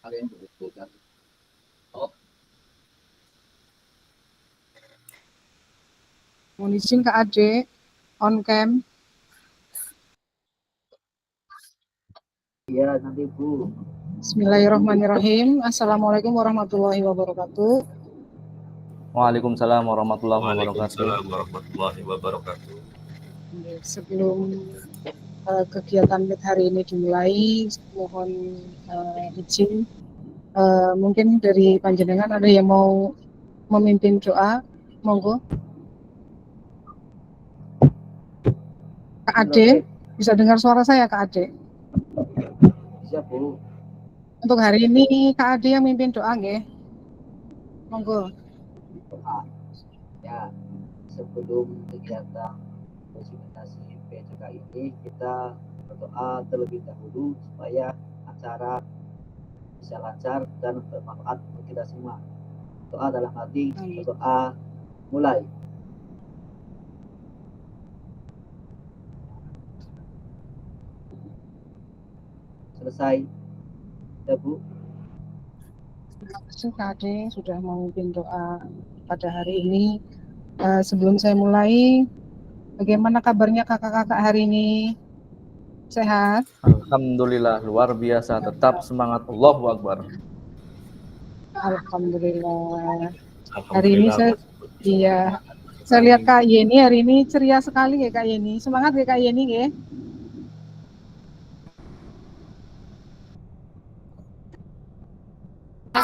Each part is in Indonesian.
kalian berbuka. Oh, Mohon izin Kak Ade, on cam. iya nanti Bu. Bismillahirrahmanirrahim. Assalamualaikum warahmatullahi wabarakatuh. Waalaikumsalam warahmatullahi wabarakatuh. Waalaikumsalam warahmatullahi wabarakatuh. Sebelum kegiatan Meet hari ini dimulai, mohon izin. Mungkin dari panjenengan ada yang mau memimpin doa, monggo. Kak Ade, bisa dengar suara saya Kak Ade? Bisa Bu. Untuk hari ini Kak Ade yang memimpin doa nggih? Monggo. Doa. Ya, sebelum kegiatan presentasi PJK ini kita berdoa terlebih dahulu supaya acara bisa lancar dan bermanfaat untuk kita semua. Doa dalam hati, berdoa mulai. Selesai. Ya Bu. Terima kasih Kak Ade sudah memimpin doa pada hari ini. Sebelum saya mulai, bagaimana kabarnya kakak-kakak hari ini? Sehat? Alhamdulillah, luar biasa, tetap semangat. Allahu Akbar. Alhamdulillah. Hari ini saya lihat Kak Yeni hari ini ceria sekali ya Kak Yeni. Semangat ya Kak Yeni ya.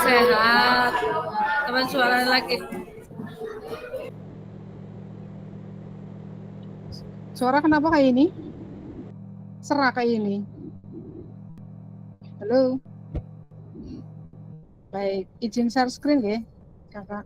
Sehat. Teman suara lagi. Suara kenapa kayak ini? Serak kayak ini. Halo. Baik, izin share screen ya, Kakak.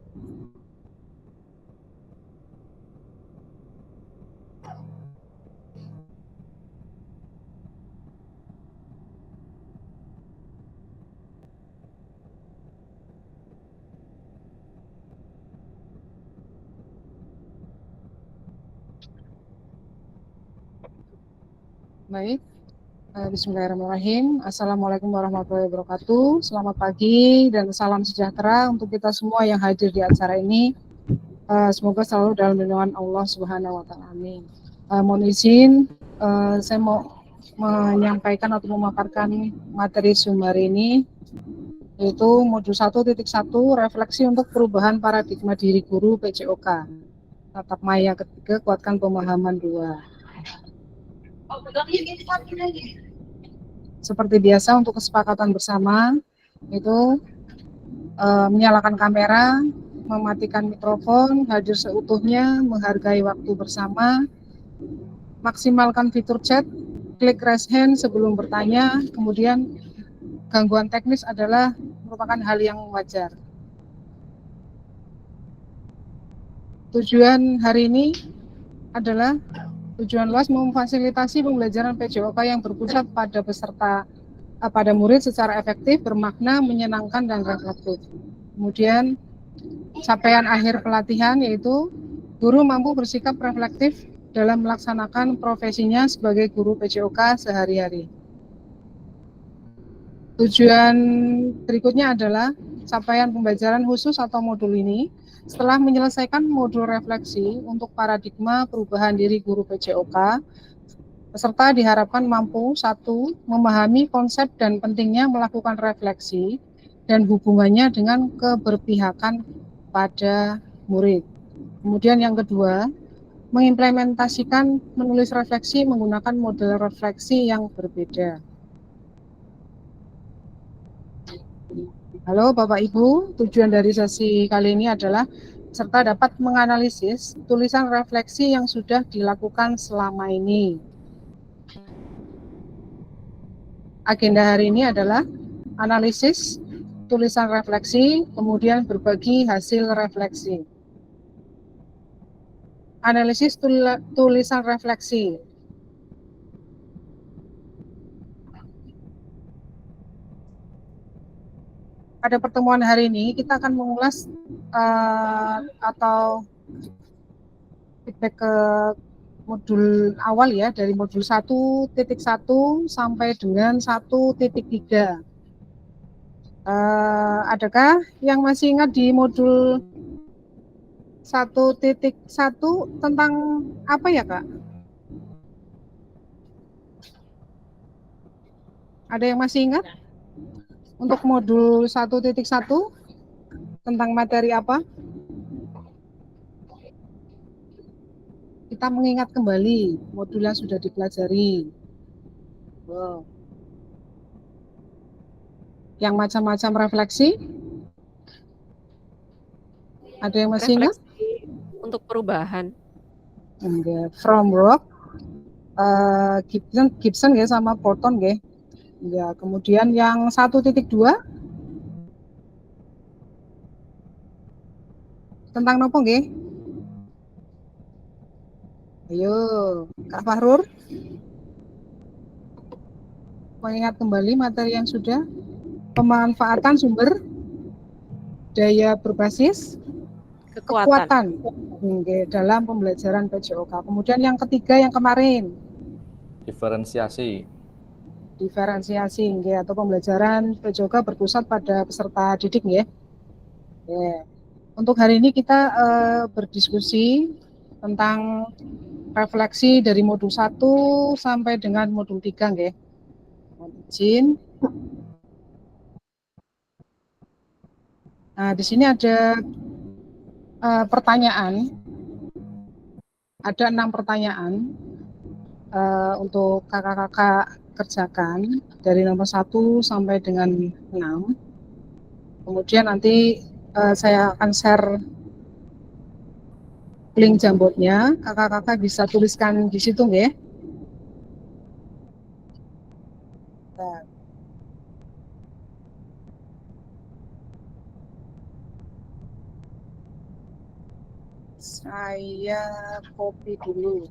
Baik. Bismillahirrahmanirrahim. Assalamualaikum warahmatullahi wabarakatuh. Selamat pagi dan salam sejahtera untuk kita semua yang hadir di acara ini. Semoga selalu dalam lindungan Allah Subhanahu wa Ta'ala. Amin. Mohon izin, saya mau menyampaikan atau memaparkan materi Zoom hari ini, yaitu modul 1.1 refleksi untuk perubahan paradigma diri guru PJOK. Tatap maya ketiga, kuatkan pemahaman 2. Seperti biasa untuk kesepakatan bersama itu menyalakan kamera, mematikan mikrofon, hadir seutuhnya, menghargai waktu bersama, maksimalkan fitur chat, klik raise hand sebelum bertanya, kemudian gangguan teknis adalah merupakan hal yang wajar. Tujuan hari ini adalah tujuan luas memfasilitasi pembelajaran PJOK yang berpusat pada pada murid secara efektif, bermakna, menyenangkan, dan reflektif. Kemudian capaian akhir pelatihan yaitu guru mampu bersikap reflektif dalam melaksanakan profesinya sebagai guru PJOK sehari-hari. Tujuan berikutnya adalah capaian pembelajaran khusus atau modul ini setelah menyelesaikan modul refleksi untuk paradigma perubahan diri guru PJOK, peserta diharapkan mampu 1. Memahami konsep dan pentingnya melakukan refleksi dan hubungannya dengan keberpihakan pada murid. Kemudian yang kedua, mengimplementasikan menulis refleksi menggunakan model refleksi yang berbeda. Halo Bapak Ibu, tujuan dari sesi kali ini adalah peserta dapat menganalisis tulisan refleksi yang sudah dilakukan selama ini. Agenda hari ini adalah analisis tulisan refleksi, kemudian berbagi hasil refleksi. Analisis tulisan refleksi. Pada pertemuan hari ini kita akan mengulas atau feedback ke modul awal ya, dari modul 1.1 sampai dengan 1.3. Adakah yang masih ingat di modul 1.1 tentang apa ya, Kak? Ada yang masih ingat? Untuk modul 1.1 tentang materi apa? Kita mengingat kembali modul yang sudah dipelajari. Wow. Yang macam-macam refleksi? Ada yang masih ingat? Refleksi untuk perubahan. Enggak. From work, Gibson ya sama Porton ya. Ya, kemudian yang 1.2 tentang nopo nggih? Ayo, Kak Fahrur. Mengingat kembali materi yang sudah pemanfaatan sumber daya berbasis kekuatan dalam pembelajaran PJOK. Kemudian yang ketiga yang kemarin Diferensiasi. Atau pembelajaran PJOK berpusat pada peserta didik ya. Untuk hari ini kita berdiskusi tentang refleksi dari modul 1 sampai dengan modul 3 nggih. Mohon izin. Nah, di sini ada pertanyaan. Ada 6 pertanyaan untuk kakak-kakak kerjakan dari nomor 1 sampai dengan 6. Kemudian nanti saya akan share link Jamboardnya. Kakak-kakak bisa tuliskan di situ nggih. Nah, saya copy dulu.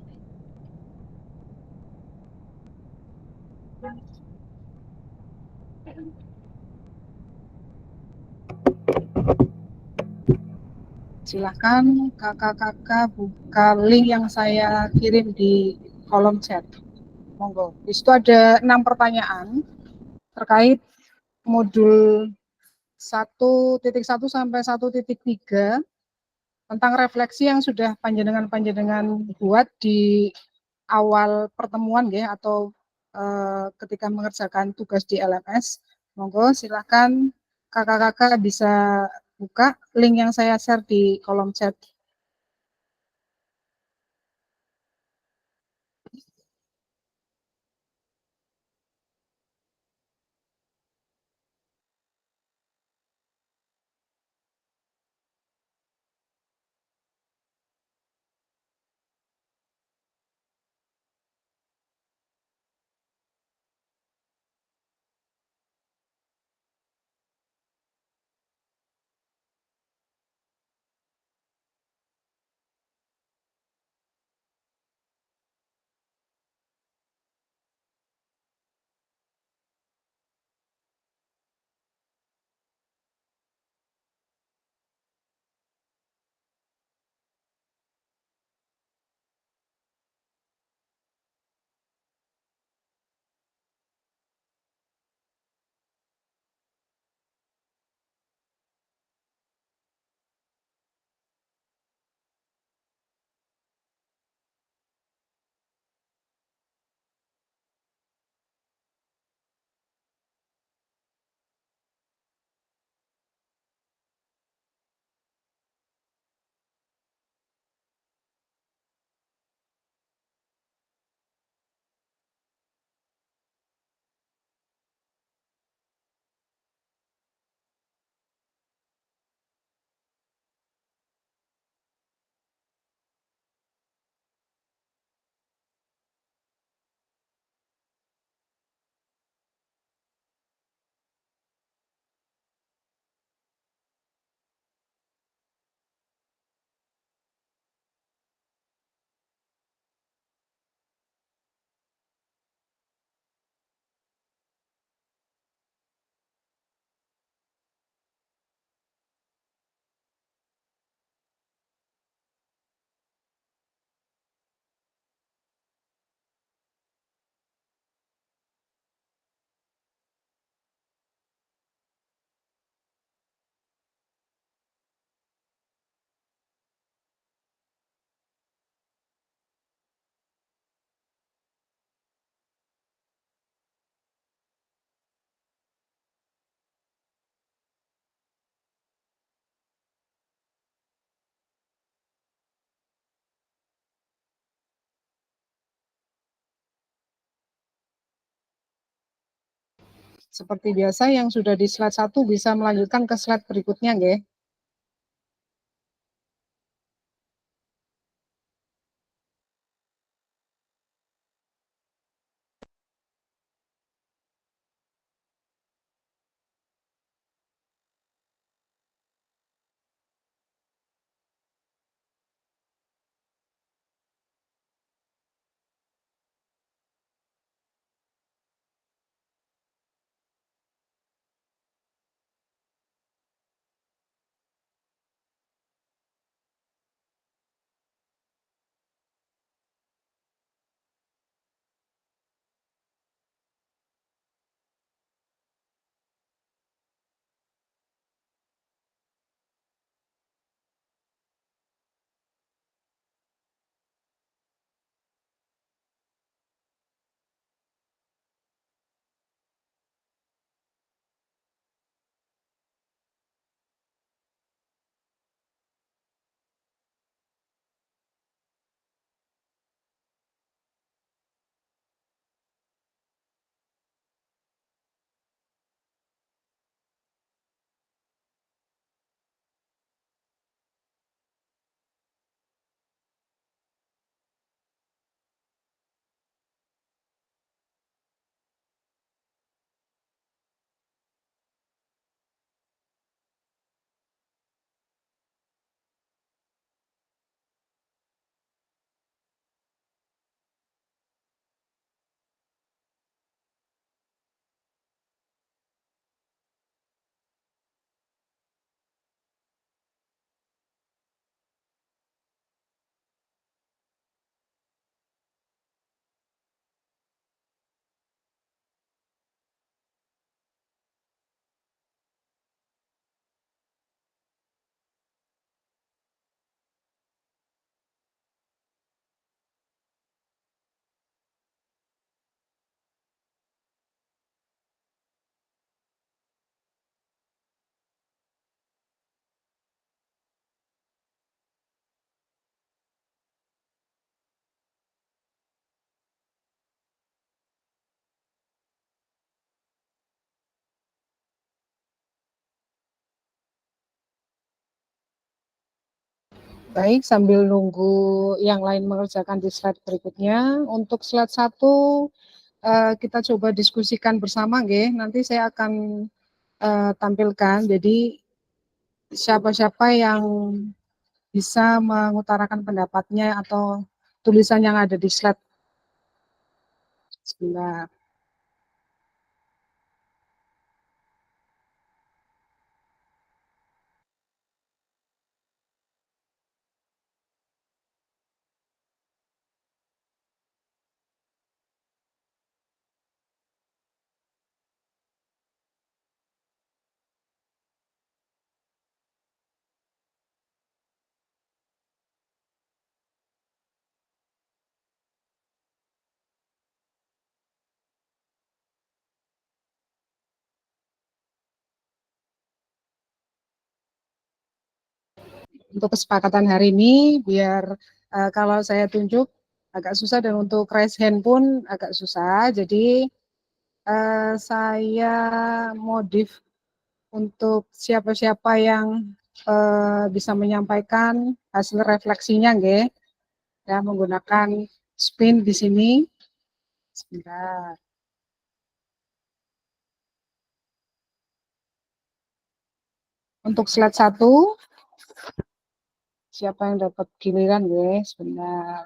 Silakan kakak-kakak buka link yang saya kirim di kolom chat. Monggo. Di situ ada 6 pertanyaan terkait modul 1.1 sampai 1.3 tentang refleksi yang sudah panjenengan buat di awal pertemuan ya, atau ketika mengerjakan tugas di LMS. Monggo silakan kakak-kakak bisa buka link yang saya share di kolom chat. Seperti biasa yang sudah di slide 1 bisa melanjutkan ke slide berikutnya nggih. Baik, sambil nunggu yang lain mengerjakan di slide berikutnya, untuk slide 1 kita coba diskusikan bersama nggih. Nanti saya akan tampilkan. Jadi siapa-siapa yang bisa mengutarakan pendapatnya atau tulisan yang ada di slide. Sebentar. Untuk kesepakatan hari ini, biar kalau saya tunjuk agak susah dan untuk raise hand pun agak susah. Jadi saya modif untuk siapa-siapa yang bisa menyampaikan hasil refleksinya, nggih, ya menggunakan spin di sini. Sebentar. Untuk slide 1, siapa yang dapat giliran, nggih, sebentar.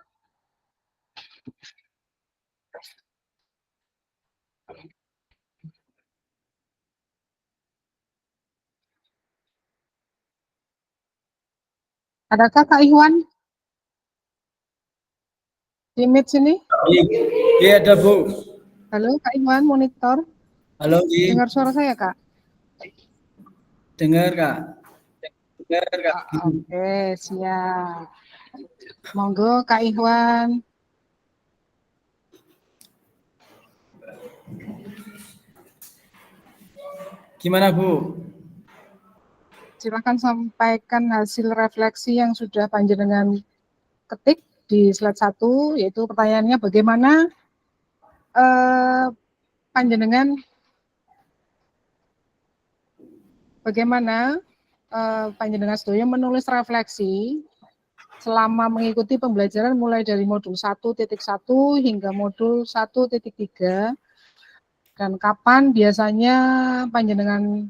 Adakah Kak Iwan di meet sini? Iya, ada Bu. Halo Kak Iwan, monitor. Halo, Ji. Dengar suara saya, Kak? Dengar, Kak. Dengar, Kak. Oke, siap. Monggo Kak Iwan. Gimana, Bu? Silakan sampaikan hasil refleksi yang sudah panjenengan ketik di slide 1, yaitu pertanyaannya bagaimana panjenengan bagaimana panjenengan sedaya menulis refleksi selama mengikuti pembelajaran mulai dari modul 1.1 hingga modul 1.3, dan kapan biasanya panjenengan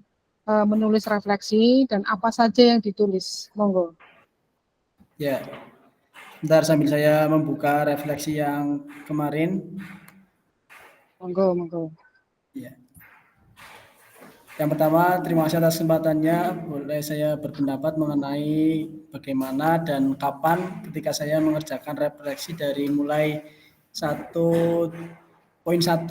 menulis refleksi dan apa saja yang ditulis. Monggo. Ya, bentar sambil saya membuka refleksi yang kemarin. Monggo. Ya. Yang pertama, terima kasih atas kesempatannya. Boleh saya berpendapat mengenai bagaimana dan kapan ketika saya mengerjakan refleksi dari mulai 1.1.1, poin 1.2,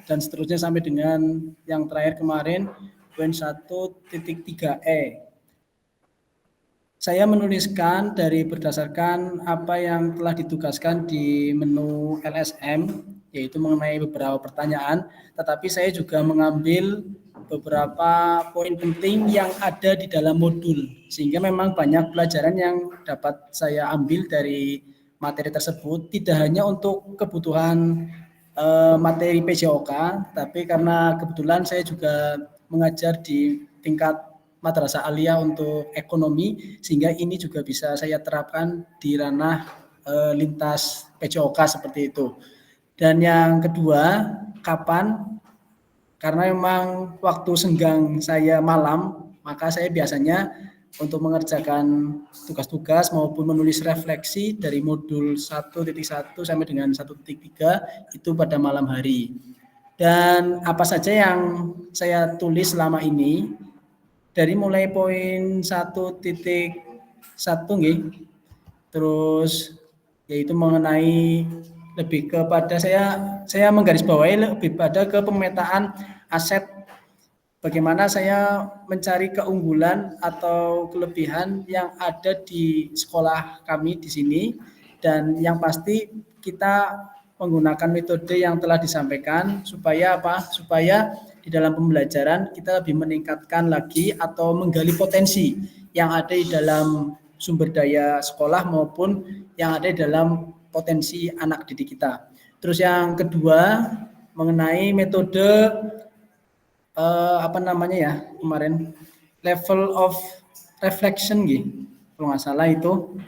dan seterusnya sampai dengan yang terakhir kemarin, poin 1.3e. Saya menuliskan dari berdasarkan apa yang telah ditugaskan di menu LSM, yaitu mengenai beberapa pertanyaan, tetapi saya juga mengambil beberapa poin penting yang ada di dalam modul, sehingga memang banyak pelajaran yang dapat saya ambil dari materi tersebut, tidak hanya untuk kebutuhan materi PJOK, tapi karena kebetulan saya juga mengajar di tingkat madrasah aliyah untuk ekonomi, sehingga ini juga bisa saya terapkan di ranah lintas PJOK seperti itu. Dan yang kedua, kapan? Karena memang waktu senggang saya malam, maka saya biasanya untuk mengerjakan tugas-tugas maupun menulis refleksi dari modul 1.1 sampai dengan 1.3 itu pada malam hari. Dan apa saja yang saya tulis selama ini, dari mulai poin 1.1 nggih, terus yaitu mengenai lebih kepada saya menggarisbawahi lebih pada ke pemetaan aset, bagaimana saya mencari keunggulan atau kelebihan yang ada di sekolah kami di sini, dan yang pasti kita menggunakan metode yang telah disampaikan supaya apa? Supaya di dalam pembelajaran kita lebih meningkatkan lagi atau menggali potensi yang ada di dalam sumber daya sekolah maupun yang ada di dalam potensi anak didik kita. Terus yang kedua mengenai metode kemarin level of reflection gitu, kalau nggak salah itu.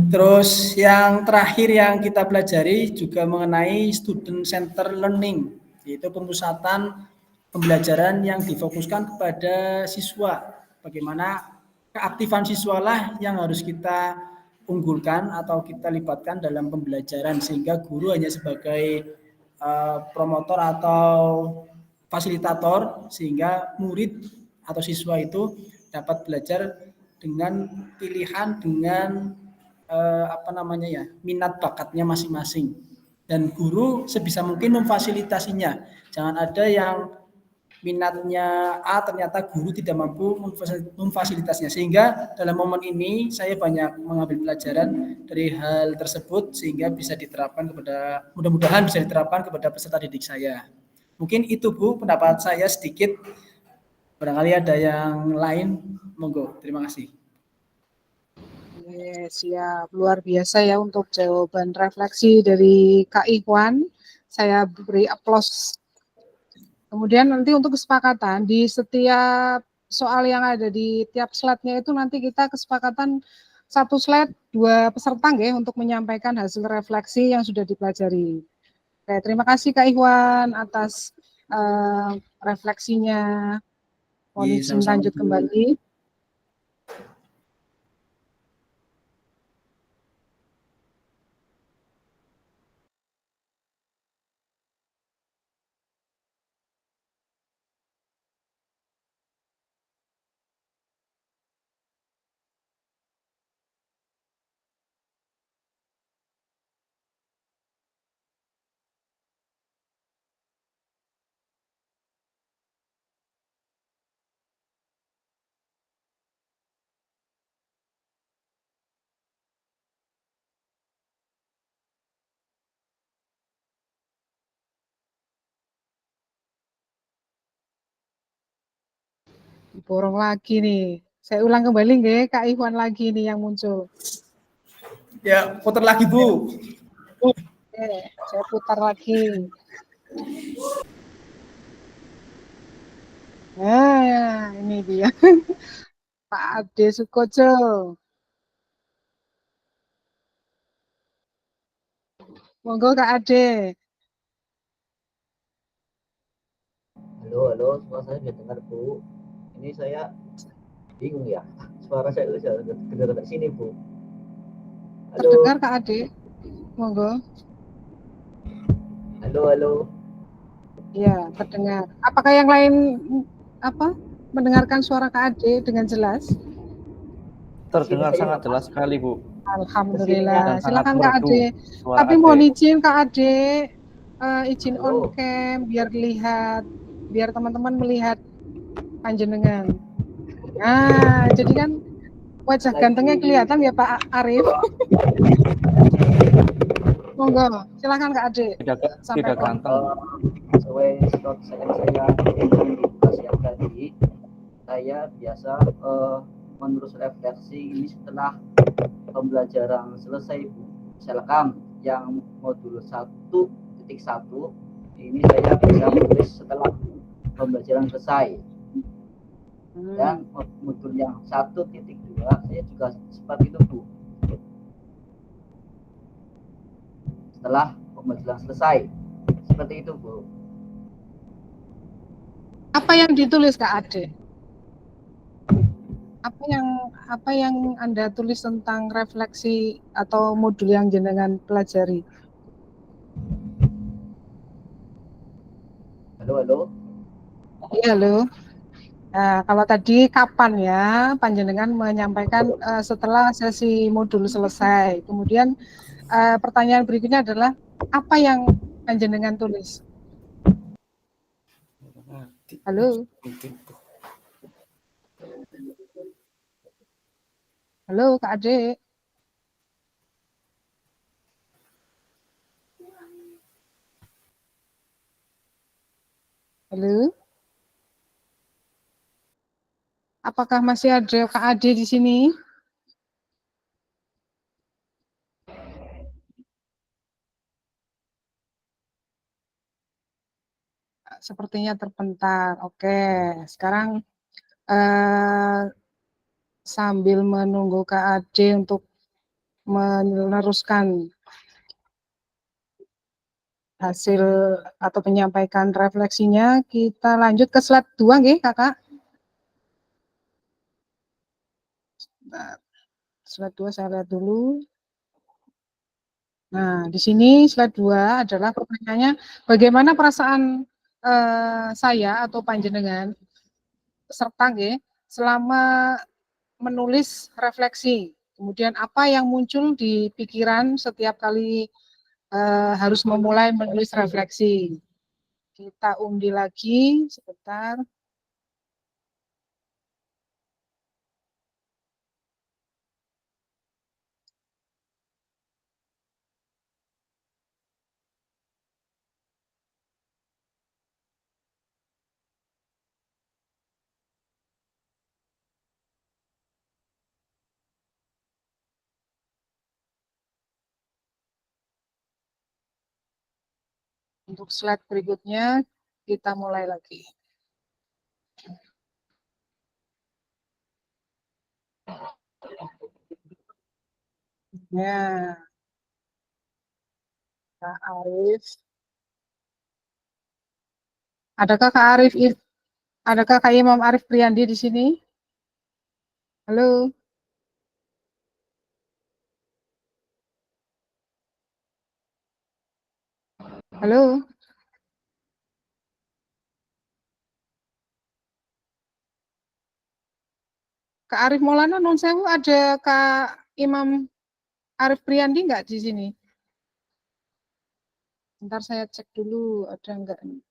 Terus yang terakhir yang kita pelajari juga mengenai student center learning, yaitu pemusatan pembelajaran yang difokuskan kepada siswa. Bagaimana keaktifan siswa lah yang harus kita unggulkan atau kita libatkan dalam pembelajaran, sehingga guru hanya sebagai promotor atau fasilitator, sehingga murid atau siswa itu dapat belajar dengan pilihan, dengan minat bakatnya masing-masing, dan guru sebisa mungkin memfasilitasinya. Jangan ada yang minatnya A ternyata guru tidak mampu memfasilitasinya, sehingga dalam momen ini saya banyak mengambil pelajaran dari hal tersebut, sehingga bisa diterapkan kepada, mudah-mudahan bisa diterapkan kepada peserta didik saya. Mungkin itu Bu pendapat saya sedikit, barangkali ada yang lain, monggo. Terima kasih. Siap, luar biasa ya untuk jawaban refleksi dari Kak Ikhwan. Saya beri aplaus. Kemudian nanti untuk kesepakatan di setiap soal yang ada di tiap slide-nya itu nanti kita kesepakatan satu slide 2 peserta nggih untuk menyampaikan hasil refleksi yang sudah dipelajari. Oke, terima kasih Kak Ikhwan atas refleksinya. Mohon izin lanjut kembali. Borong lagi nih. Saya ulang kembali nggih, Kak Ikhwan lagi nih yang muncul. Ya, putar lagi Bu. Oke, saya putar lagi. Nah, ini dia. Pak Ade Sukoco. Monggo Kak Ade. Halo, suara saya sudah dengar Bu. Ini saya bingung ya, suara saya sudah dengar dari sini Bu. Halo, Terdengar Kak Ade? Monggo. halo. Ya, terdengar. Apakah yang lain mendengarkan suara Kak Ade dengan jelas? Terdengar Sini saya sangat nggak jelas sekali, Bu. Alhamdulillah. Dan sangat Silakan Kak merdu Ade. suara Tapi Ade. mohon izin Kak Ade, izin on Halo. cam biar teman-teman melihat panjenengan. Nah, jadi kan wajah gantengnya kelihatan ya Pak Arif. Monggo, silakan Kak Ade. Tidak ganteng. Sesuai slot saya yang tadi, saya biasa menerus refleksi ini setelah pembelajaran selesai Bu. Misalkan yang modul 1.1 ini saya bisa menulis setelah pembelajaran selesai. Dan modul yang 1.2 saya juga seperti itu Bu. Setelah pembelajaran selesai. Seperti itu Bu. Apa yang ditulis Kak Ade? Apa yang Anda tulis tentang refleksi atau modul yang jenengan pelajari? Halo. Iya, halo. Nah, kalau tadi kapan ya panjenengan menyampaikan setelah sesi modul selesai. Kemudian pertanyaan berikutnya adalah apa yang panjenengan tulis? Halo. Halo Kak Ade. Halo. Apakah masih ada Kak Ade di sini? Sepertinya terpental. Oke, sekarang sambil menunggu Kak Ade untuk meneruskan hasil atau menyampaikan refleksinya, kita lanjut ke slide 2 nggih, Kakak. Slide 2 saya lihat dulu. Nah, di sini slide 2 adalah pertanyaannya, bagaimana perasaan saya atau panjenengan peserta nggih selama menulis refleksi. Kemudian apa yang muncul di pikiran setiap kali harus memulai menulis refleksi. Kita undi lagi sebentar. Untuk slide berikutnya kita mulai lagi. Ya, Kak Arif. Adakah Kak Arif? Adakah Kak Imam Arif Priyandi di sini? Halo. Halo. Kak Arif Maulana non sewu, ada Kak Imam Arif Priyandi nggak di sini? Ntar saya cek dulu ada nggak nih.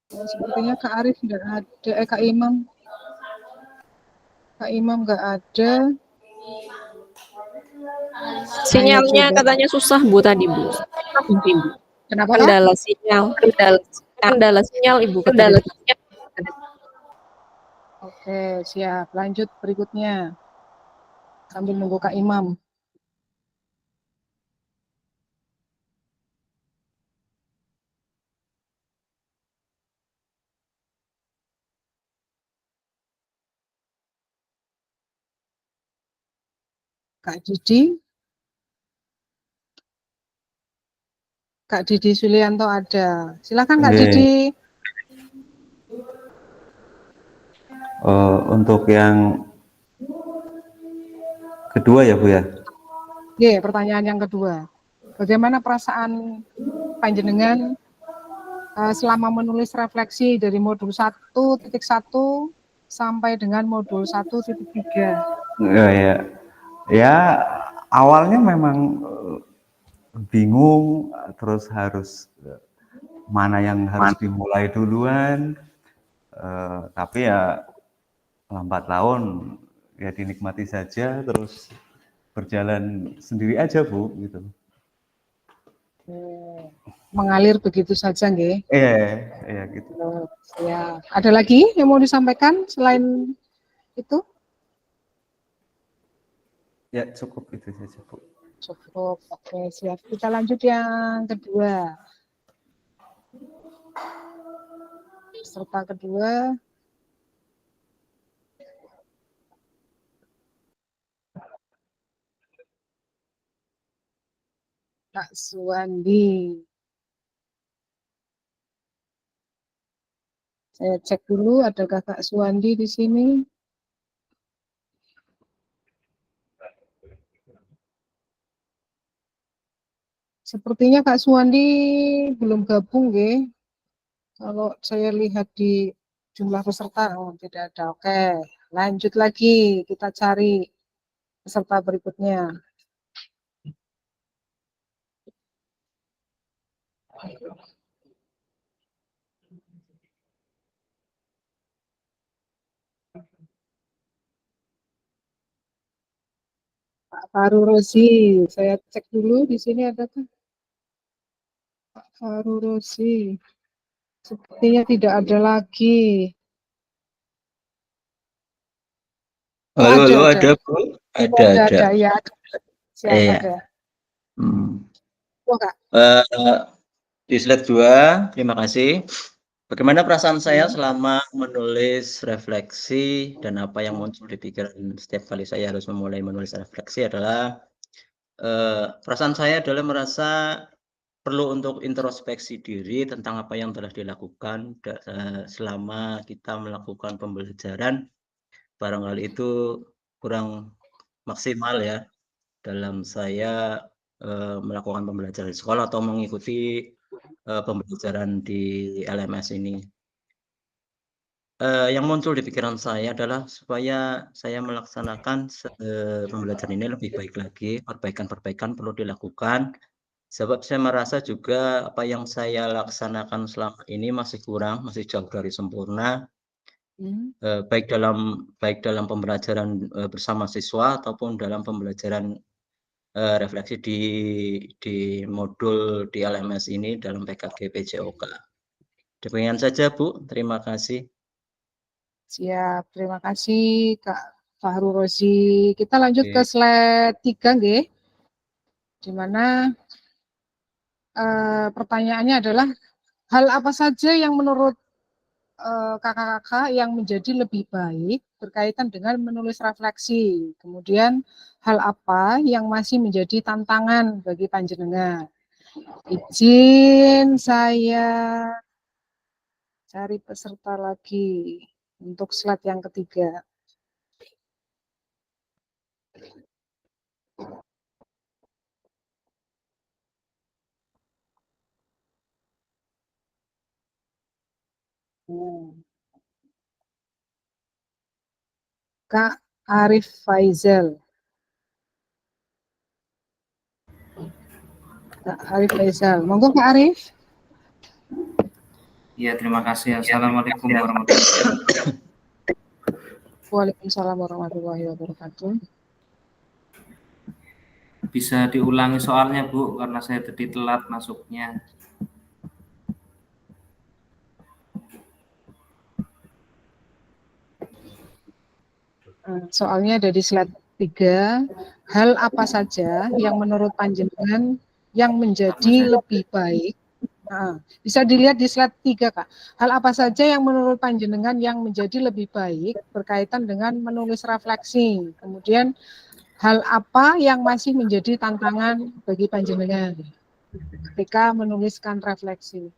Sepertinya Kak Arif nggak ada, Kak Imam nggak ada. Sinyalnya katanya susah Bu tadi Bu. Kenapa Kak? Kendala sinyal. Kendala sinyal Ibu. Kendala. Oke, siap. Lanjut berikutnya. Sambil nunggu Kak Imam. Kak Didi. Kak Didi Sulianto ada. Silakan Kak Didi. Untuk yang kedua ya Bu ya. Oke, pertanyaan yang kedua. Bagaimana perasaan panjenengan selama menulis refleksi dari modul 1.1 sampai dengan modul 1.3? Ya, awalnya memang bingung, terus harus mana yang harus dimulai duluan, tapi ya lambat laun ya dinikmati saja, terus berjalan sendiri aja Bu, gitu. Mengalir begitu saja, nggih? Iya gitu. Ya, ada lagi yang mau disampaikan selain itu? Ya cukup itu saja Bu. Cukup, oke siap. Kita lanjut yang kedua. Peserta kedua. Kak Suwandi. Saya cek dulu, adakah Kak Suwandi di sini? Sepertinya Kak Suwandi belum gabung, nggih. Kalau saya lihat di jumlah peserta, oh tidak ada. Oke, lanjut lagi. Kita cari peserta berikutnya. Pak Faru Rosi, saya cek dulu di sini adakah Pak Faru Rosi. Sepertinya tidak ada lagi. Halo, ada Bu? Ada. Ya. Siap, Iya. ada. Kak. Di slide 2, terima kasih. Bagaimana perasaan saya selama menulis refleksi dan apa yang muncul di pikiran setiap kali saya harus memulai menulis refleksi adalah perasaan saya adalah merasa perlu untuk introspeksi diri tentang apa yang telah dilakukan selama kita melakukan pembelajaran. Barangkali itu kurang maksimal ya dalam saya melakukan pembelajaran di sekolah atau mengikuti pembelajaran di LMS ini. Yang muncul di pikiran saya adalah supaya saya melaksanakan pembelajaran ini lebih baik lagi, perbaikan-perbaikan perlu dilakukan. Sebab saya merasa juga apa yang saya laksanakan selama ini masih kurang, masih jauh dari sempurna. Baik dalam pembelajaran bersama siswa ataupun dalam pembelajaran refleksi di modul di LMS ini dalam PKG PJOK. Demikian saja Bu, terima kasih. Siap, terima kasih Kak Fahru Rozi. Kita lanjut ke slide 3, nggih. Di mana pertanyaannya adalah hal apa saja yang menurut kakak-kakak yang menjadi lebih baik berkaitan dengan menulis refleksi. Kemudian hal apa yang masih menjadi tantangan bagi panjenengan. Izin saya cari peserta lagi untuk slide yang ketiga. Kak Arif Faizal. Kak Arif Faizal. Monggo Kak Arif. Ya, terima kasih. Assalamualaikum warahmatullahi wabarakatuh. Waalaikumsalam warahmatullahi wabarakatuh. Bisa diulangi soalnya, Bu, karena saya tadi telat masuknya. Soalnya ada di slide 3. Hal apa saja yang menurut panjenengan yang menjadi lebih baik? Bisa dilihat di slide 3, Kak. Hal apa saja yang menurut panjenengan yang menjadi lebih baik berkaitan dengan menulis refleksi. Kemudian hal apa yang masih menjadi tantangan bagi panjenengan ketika menuliskan refleksi.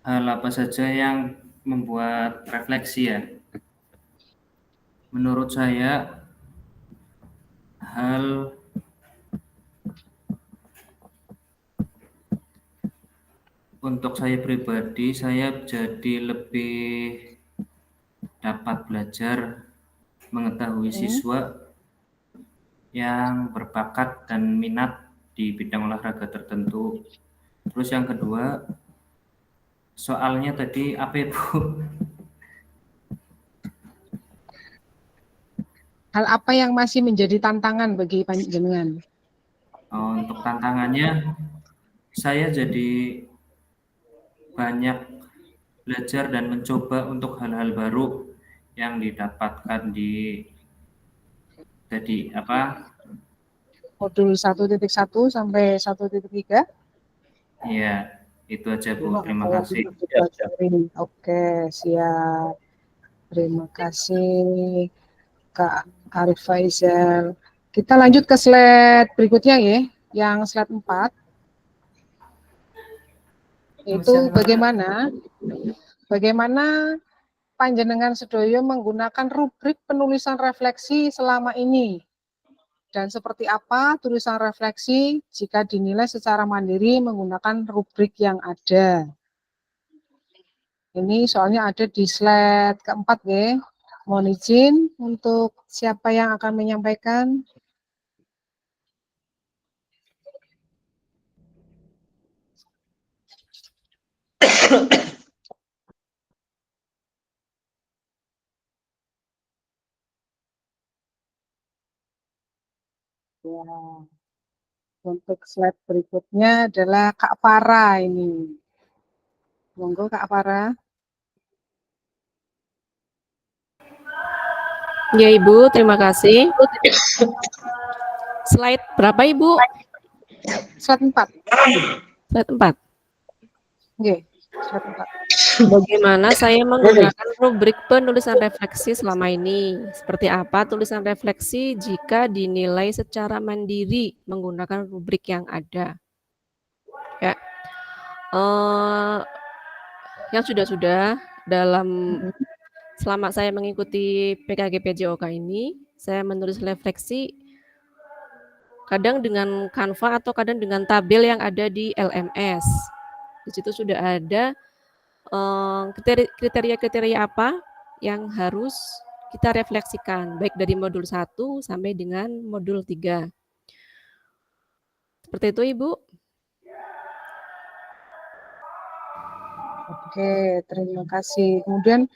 Hal apa saja yang membuat refleksi ya? Menurut saya hal untuk saya pribadi, saya jadi lebih dapat belajar mengetahui siswa yang berbakat dan minat di bidang olahraga tertentu. Terus yang kedua, soalnya tadi apa itu? Hal apa yang masih menjadi tantangan bagi panjenengan? Untuk tantangannya, saya jadi banyak belajar dan mencoba untuk hal-hal baru yang didapatkan di tadi apa? Modul 1.1 sampai 1.3? Iya, itu aja Bu. Terima kasih. Oke, siap. Terima kasih Kak Arif Faizal. Kita lanjut ke slide berikutnya ya, yang slide 4. Itu bagaimana panjenengan sedoyo menggunakan rubrik penulisan refleksi selama ini. Dan seperti apa tulisan refleksi jika dinilai secara mandiri menggunakan rubrik yang ada. Ini soalnya ada di slide keempat ya. Mohon izin untuk siapa yang akan menyampaikan. Ya, untuk slide berikutnya adalah Kak Farah ini. Monggo Kak Farah. Ya Ibu, terima kasih. Slide berapa Ibu? Slide 4. Slide 4. Oke, slide 4. Bagaimana saya menggunakan rubrik penulisan refleksi selama ini? Seperti apa tulisan refleksi jika dinilai secara mandiri menggunakan rubrik yang ada? Ya, yang sudah-sudah dalam selama saya mengikuti PKG PJOK ini, saya menulis refleksi kadang dengan Canva atau kadang dengan tabel yang ada di LMS. Di situ sudah ada kriteria-kriteria apa yang harus kita refleksikan, baik dari modul 1 sampai dengan modul 3. Seperti itu, Ibu. Oke, terima kasih. Kemudian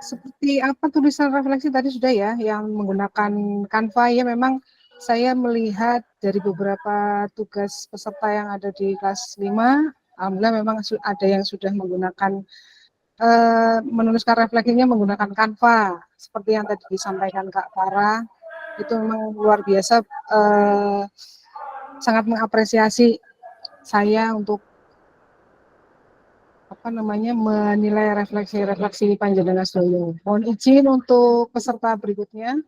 seperti apa tulisan refleksi tadi sudah ya, yang menggunakan Canva ya, memang saya melihat dari beberapa tugas peserta yang ada di kelas 5, alhamdulillah memang ada yang sudah menggunakan menuliskan refleksinya menggunakan Canva, seperti yang tadi disampaikan Kak Farah, itu memang luar biasa, sangat mengapresiasi saya untuk menilai refleksi panjenengan sedoyo. Mohon izin untuk peserta berikutnya.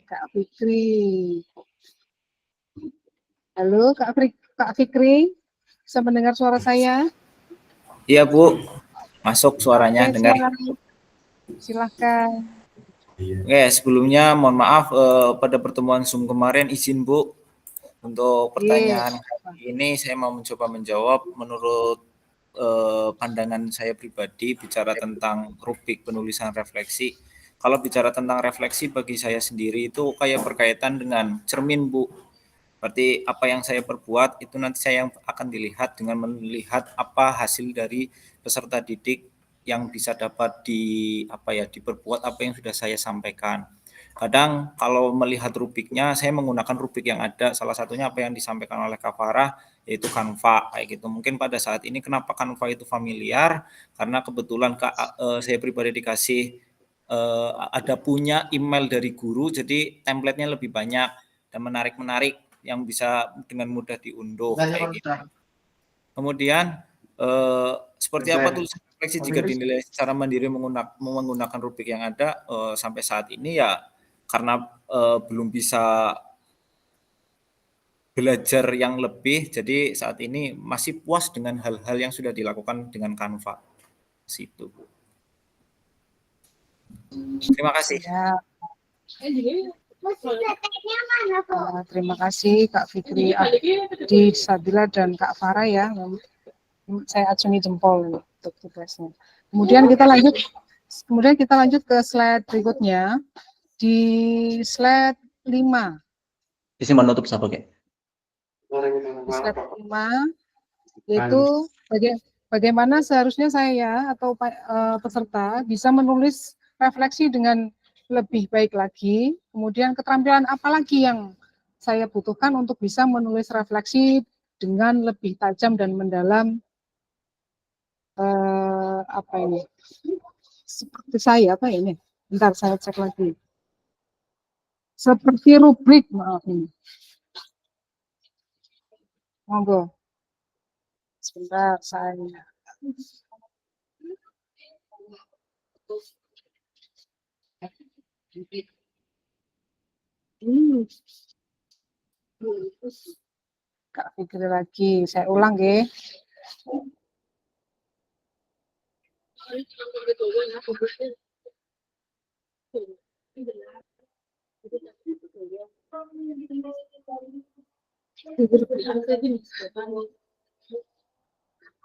Kak Fikri. Halo Kak Fikri, bisa mendengar suara saya? Iya Bu, masuk suaranya. Oke, dengar. Silakan. Oke, sebelumnya mohon maaf pada pertemuan Zoom kemarin, izin Bu untuk pertanyaan kali ini saya mau mencoba menjawab menurut pandangan saya pribadi bicara tentang rubrik penulisan refleksi. Kalau bicara tentang refleksi bagi saya sendiri itu kayak berkaitan dengan cermin Bu. Berarti apa yang saya perbuat itu nanti saya yang akan dilihat dengan melihat apa hasil dari peserta didik yang bisa dapat diperbuat apa yang sudah saya sampaikan. Kadang kalau melihat rubiknya, saya menggunakan rubik yang ada. Salah satunya apa yang disampaikan oleh Kak Farah, yaitu Canva kayak gitu. Mungkin pada saat ini kenapa Canva itu familiar? Karena kebetulan saya pribadi dikasih ada punya email dari guru, jadi template-nya lebih banyak dan menarik-menarik yang bisa dengan mudah diunduh kayak gitu. Kemudian seperti apa tulisan refleksi jika dinilai secara mandiri menggunakan rubrik yang ada sampai saat ini ya karena belum bisa belajar yang lebih, jadi saat ini masih puas dengan hal-hal yang sudah dilakukan dengan Canva. Situ. Terima kasih. Ya. Terima kasih Kak Fikri Adi Sabila dan Kak Farah ya. Saya acungi jempol untuk tugasnya. Kemudian kita lanjut ke slide berikutnya. Di slide 5. Isi menutup siapa kayak? Di slide 5 yaitu bagaimana seharusnya saya atau peserta bisa menulis refleksi dengan lebih baik lagi. Kemudian keterampilan apa lagi yang saya butuhkan untuk bisa menulis refleksi dengan lebih tajam dan mendalam. Apa ini? Seperti saya apa ini? Bentar saya cek lagi. Seperti rubrik, maaf ini. Monggo. Sebentar saya. Kak Fikri lagi, saya ulang ya.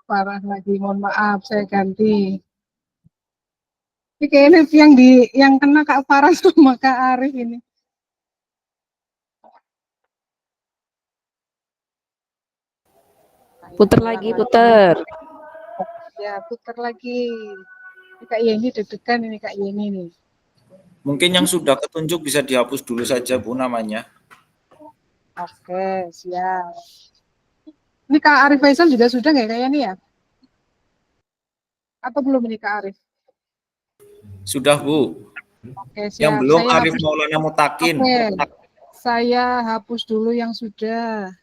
Parah lagi, mohon maaf, saya ganti. Ini kayaknya yang kena Kak Farah sama Kak Arif ini. Putar lagi, putar. Ya, putar lagi. Ini Kak Yeni deg-degan ini Kak Yeni nih. Mungkin yang sudah ketunjuk bisa dihapus dulu saja Bu namanya. Oke, siap. Ini Kak Arif Faisal juga sudah nggak kayaknya nih ya? Atau belum ini Kak Arif? Sudah Bu. Oke, siap. Yang belum saya Arif Maulana Mutakin. Oke. Saya hapus dulu yang sudah.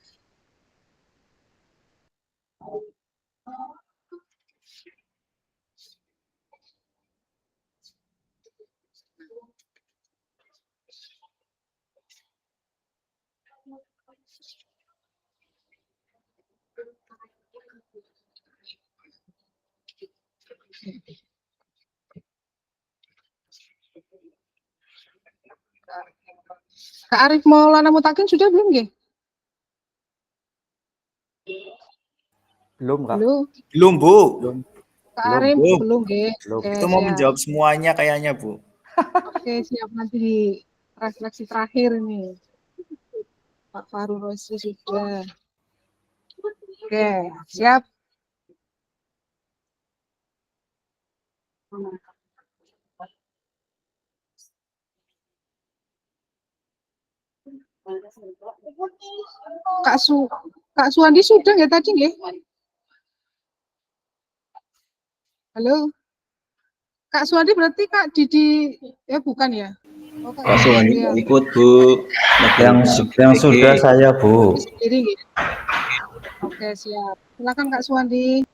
Kak Arif Maulana Mutakin sudah belum nggih? Belum, Kak. Belum, Bu. Kak Arif belum nggih. Itu mau menjawab semuanya kayaknya, Bu. Oke, siap nanti di refleksi terakhir ini. Pak Faru Rosi sudah. Oke, siap. Kak Suwandi sudah nggak tadi nggih? Halo. Kak Suwandi berarti Kak Didi bukan ya? Oh, Kak Suwandi ya. ikut Bu. Yang sudah saya Bu. Sendiri, gitu. Oke, siap. Silakan Kak Suwandi.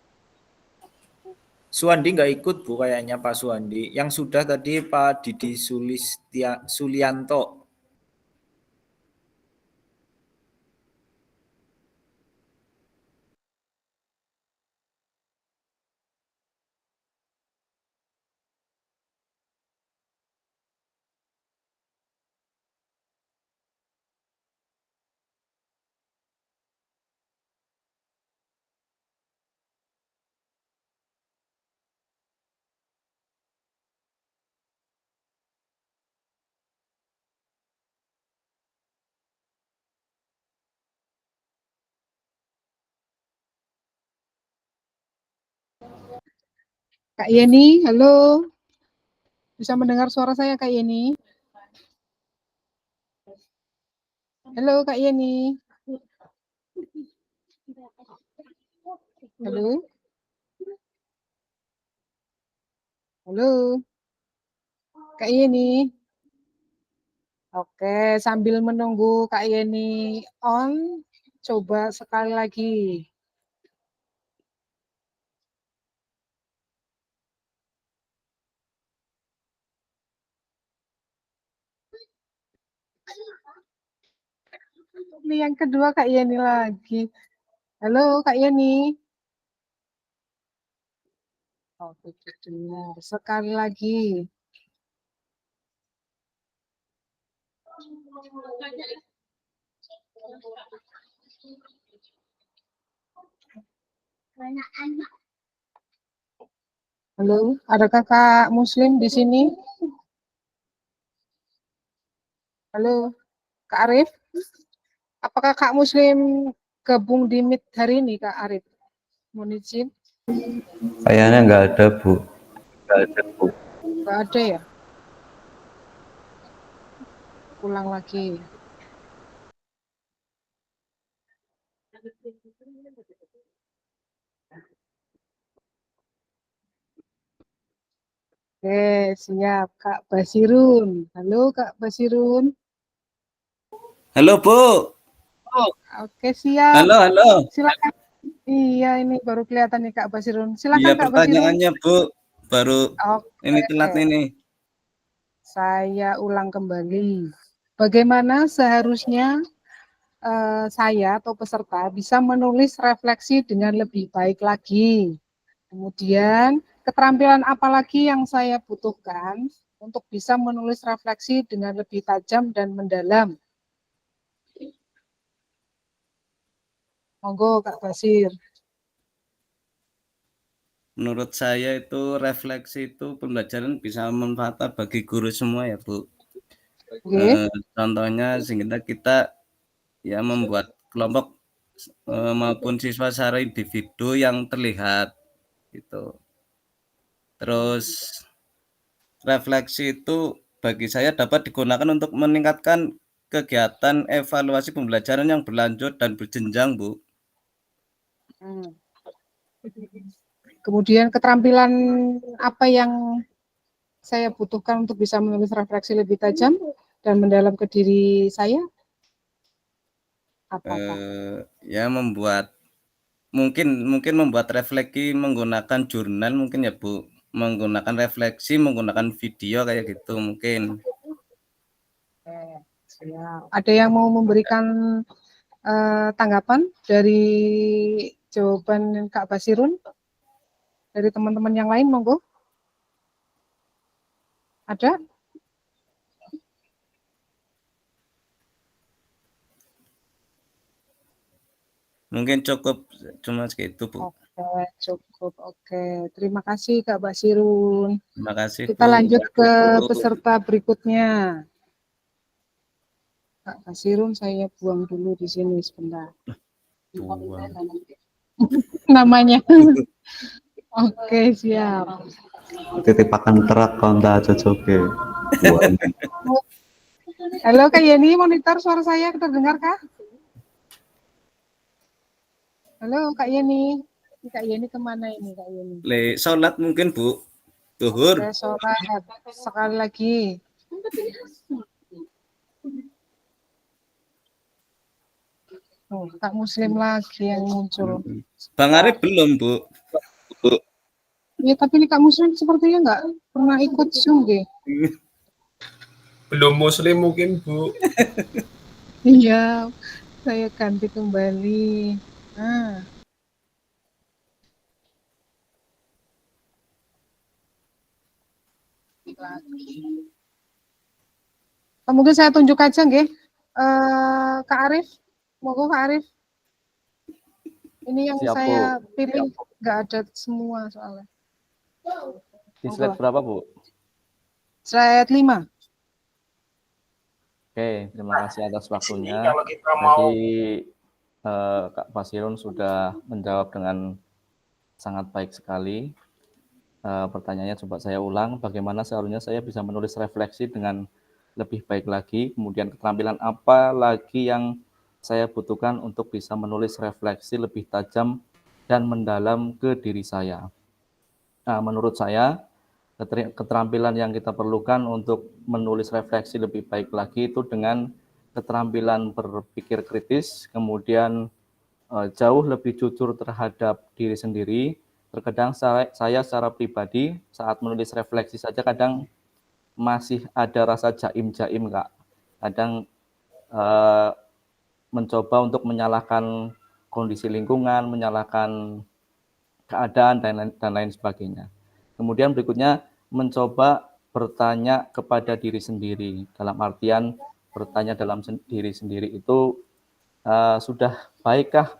Suwandi nggak ikut Bu kayaknya Pak Suwandi. Yang sudah tadi Pak Didi Sulianto. Kak Yeni, halo. Bisa mendengar suara saya, Kak Yeni? Halo, Kak Yeni. Halo. Halo. Kak Yeni. Oke, sambil menunggu Kak Yeni on, coba sekali lagi. Ini yang kedua Kak Yeni lagi. Halo Kak Yeni. Oke, dengar. Sekali lagi. Halo, adakah Kak Muslim di sini? Halo, Kak Arif. Apakah Kak Muslim gabung di Meet hari ini, Kak Arif? Mohon izin. Kayaknya nggak ada, Bu. Nggak ada ya? Ulang lagi. Oke, siap. Kak Basirun. Halo, Kak Basirun. Halo Bu. Oke, siap. Halo, halo. Silakan. Iya, ini baru kelihatan nih Kak Basirun. Iya, Silakan Kak Basirun. pertanyaannya Bu. Baru ini telat Oke. ini. Saya ulang kembali. Bagaimana seharusnya saya atau peserta bisa menulis refleksi dengan lebih baik lagi. Kemudian, keterampilan apa lagi yang saya butuhkan untuk bisa menulis refleksi dengan lebih tajam dan mendalam? Monggo Kak Basir. Menurut saya itu refleksi itu pembelajaran bisa bermanfaat bagi guru semua ya Bu. Contohnya sehingga kita ya membuat kelompok maupun siswa secara individu yang terlihat gitu. Terus refleksi itu bagi saya dapat digunakan untuk meningkatkan kegiatan evaluasi pembelajaran yang berlanjut dan berjenjang, Bu. Kemudian keterampilan apa yang saya butuhkan untuk bisa menulis refleksi lebih tajam dan mendalam ke diri saya? Ya mungkin membuat refleksi menggunakan jurnal mungkin ya Bu, menggunakan refleksi menggunakan video kayak gitu mungkin. Ada yang mau memberikan tanggapan dari jawaban Kak Basirun? Dari teman-teman yang lain, monggo. Ada? Mungkin cukup cuma segitu, Bu. Oke, cukup. Oke, terima kasih Kak Basirun. Terima kasih, Kita Bu. lanjut ke peserta berikutnya. Kak Basirun saya buang dulu di sini sebentar. Namanya. Oke, siap. Titipakan terak konta cocoke. Halo Kak Yeni, monitor suara saya terdengar kah? Halo Kak Yeni. Kak Yeni kemana ini Kak Yeni? Sholat mungkin Bu. Zuhur. Oke, sholat. Sekali lagi. Oh, Kak Muslim lagi yang muncul. Bang Arif belum, Bu. Ya, tapi ini Kak Muslim sepertinya nggak pernah ikut Zoom, deh. Belum Muslim mungkin, Bu. Iya, saya ganti kembali. Nah. Mungkin saya tunjuk aja, nggih. Kak Arif, monggo Kak Arif. Ini yang Siap, saya Bu. pilih nggak ada semua soalnya. Di slide berapa, Bu? Slide 5. Oke, terima kasih atas waktunya. Jadi Kak Basirun sudah menjawab dengan sangat baik sekali. Pertanyaannya coba saya ulang, bagaimana seharusnya saya bisa menulis refleksi dengan lebih baik lagi, kemudian keterampilan apa lagi yang saya butuhkan untuk bisa menulis refleksi lebih tajam dan mendalam ke diri saya. Nah, menurut saya, keterampilan yang kita perlukan untuk menulis refleksi lebih baik lagi itu dengan keterampilan berpikir kritis, kemudian jauh lebih jujur terhadap diri sendiri. Terkadang saya secara pribadi saat menulis refleksi saja kadang masih ada rasa jaim-jaim, Kak. Kadang mencoba untuk menyalahkan kondisi lingkungan, menyalahkan keadaan, dan lain sebagainya. Kemudian berikutnya mencoba bertanya kepada diri sendiri. Dalam artian bertanya dalam diri sendiri itu sudah baikkah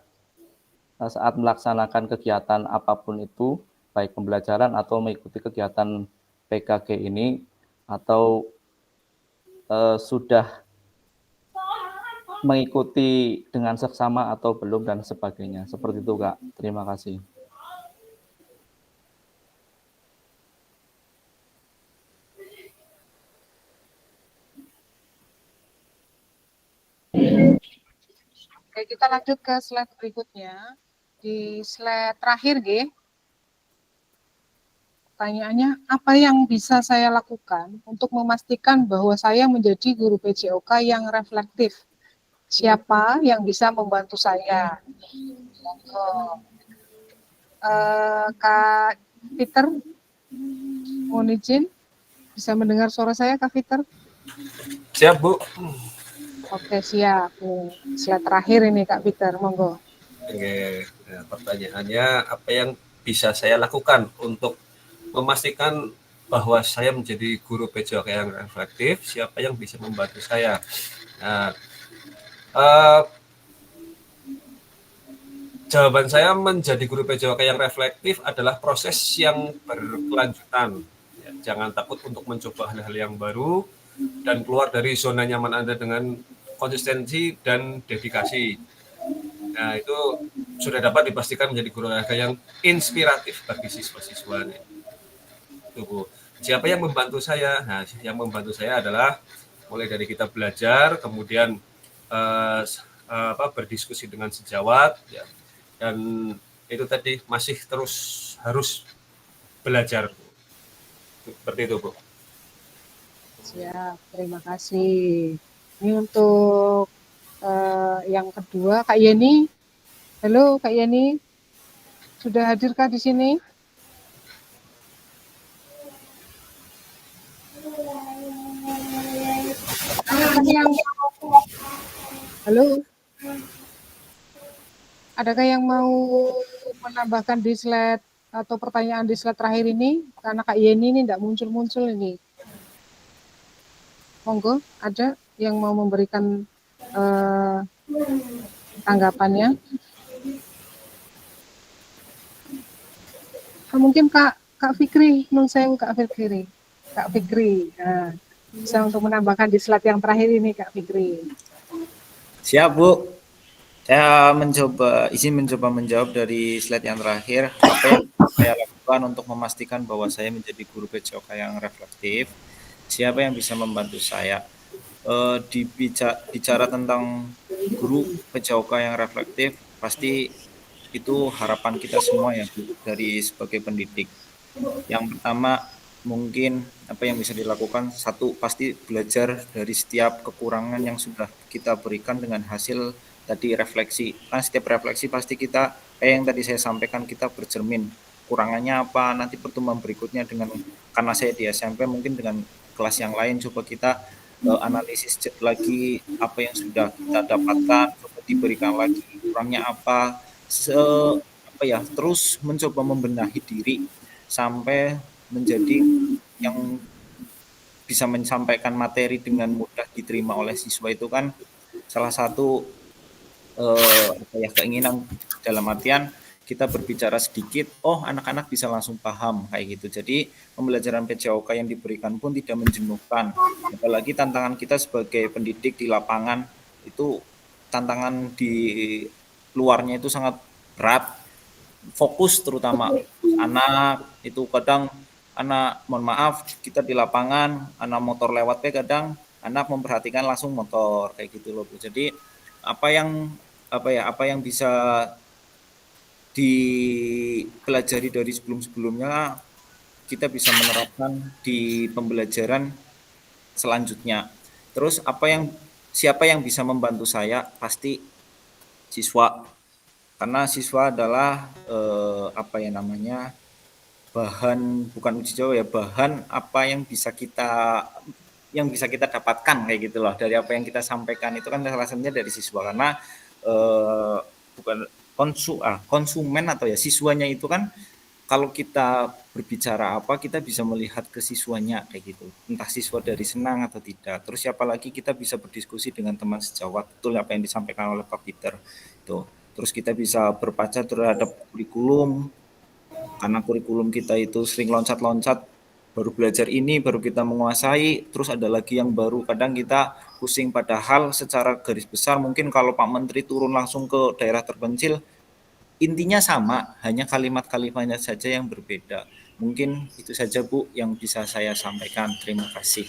saat melaksanakan kegiatan apapun itu, baik pembelajaran atau mengikuti kegiatan PKG ini, atau sudah mengikuti dengan seksama atau belum, dan sebagainya. Seperti itu, Kak. Terima kasih. Oke, kita lanjut ke slide berikutnya. Di slide terakhir, G. Pertanyaannya, apa yang bisa saya lakukan untuk memastikan bahwa saya menjadi guru PJOK yang reflektif? Siapa yang bisa membantu saya? Kak Peter, mohon izin, bisa mendengar suara saya, Kak Peter? Siap, Bu. Oke, siap. Slide terakhir ini, Kak Peter, monggo. Oke, nah, pertanyaannya apa yang bisa saya lakukan untuk memastikan bahwa saya menjadi guru PJOK yang reflektif? Siapa yang bisa membantu saya? Nah, jawaban saya menjadi guru PJOK yang reflektif adalah proses yang berkelanjutan. Ya, jangan takut untuk mencoba hal-hal yang baru dan keluar dari zona nyaman Anda dengan konsistensi dan dedikasi. Nah, itu sudah dapat dipastikan menjadi guru PJOK yang inspiratif bagi siswa-siswa. Itu, Bu. Siapa yang membantu saya? Nah, yang membantu saya adalah mulai dari kita belajar, kemudian berdiskusi dengan sejawat, ya. Dan itu tadi masih terus harus belajar. Seperti itu, Bu. Siap, terima kasih. Ini untuk yang kedua, Kak Yeni. Halo, Kak Yeni. Sudah hadirkah di sini? Halo. Adakah yang mau menambahkan di slide atau pertanyaan di slide terakhir ini? Karena Kak Yeni ini tidak muncul-muncul ini. Monggo, ada yang mau memberikan tanggapannya? Mungkin Kak Fikri, menurut saya Kak Fikri. Nah, bisa untuk menambahkan di slide yang terakhir ini, Kak Fikri. Siap, Bu. Saya izin mencoba menjawab dari slide yang terakhir. Apa yang saya lakukan untuk memastikan bahwa saya menjadi guru PJOK yang reflektif? Siapa yang bisa membantu saya? Bicara tentang guru PJOK yang reflektif, pasti itu harapan kita semua ya, Bu, dari sebagai pendidik. Yang pertama, mungkin apa yang bisa dilakukan, satu, pasti belajar dari setiap kekurangan yang sudah kita berikan dengan hasil tadi refleksi. Kan setiap refleksi pasti kita, yang tadi saya sampaikan, kita bercermin kurangannya apa, nanti pertemuan berikutnya karena saya di SMP mungkin dengan kelas yang lain, coba kita analisis lagi apa yang sudah kita dapatkan, coba diberikan lagi kurangnya apa, terus mencoba membenahi diri sampai menjadi yang bisa menyampaikan materi dengan mudah diterima oleh siswa. Itu kan salah satu keinginan, dalam artian kita berbicara sedikit, anak-anak bisa langsung paham kayak gitu. Jadi pembelajaran PJOK yang diberikan pun tidak menjenuhkan. Apalagi tantangan kita sebagai pendidik di lapangan itu, tantangan di luarnya itu sangat berat. Fokus terutama anak itu kadang anak, mohon maaf, kita di lapangan, anak motor lewat kadang anak memperhatikan langsung motor kayak gitu loh Bu. Jadi apa yang bisa dipelajari dari sebelum-sebelumnya kita bisa menerapkan di pembelajaran selanjutnya. Terus siapa yang bisa membantu saya? Pasti siswa. Karena siswa adalah bahan, bukan uji coba ya, bahan apa yang bisa kita dapatkan kayak gitu loh dari apa yang kita sampaikan itu kan salah satunya dari siswa karena bukan konsumen atau ya siswanya itu kan kalau kita berbicara apa kita bisa melihat ke siswanya kayak gitu, entah siswa dari senang atau tidak. Terus siapa lagi kita bisa berdiskusi dengan teman sejawat, betul apa yang disampaikan oleh Pak Peter itu. Terus kita bisa berpaca terhadap kurikulum, karena kurikulum kita itu sering loncat-loncat, baru belajar ini, baru kita menguasai, terus ada lagi yang baru, kadang kita pusing padahal secara garis besar mungkin kalau Pak Menteri turun langsung ke daerah terpencil, intinya sama, hanya kalimat-kalimatnya saja yang berbeda. Mungkin itu saja Bu yang bisa saya sampaikan, terima kasih.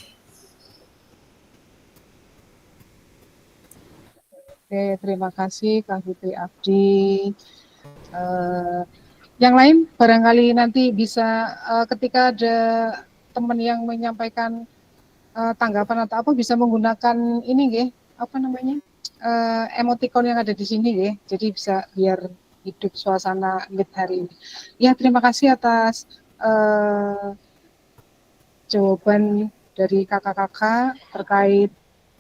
Oke, terima kasih Kak Fitri Abdi. Yang lain barangkali nanti bisa ketika ada teman yang menyampaikan tanggapan atau apa bisa menggunakan ini nggih, apa namanya? Emoticon yang ada di sini nggih. Jadi bisa biar hidup suasana Meet hari ini. Ya, terima kasih atas jawaban dari kakak-kakak terkait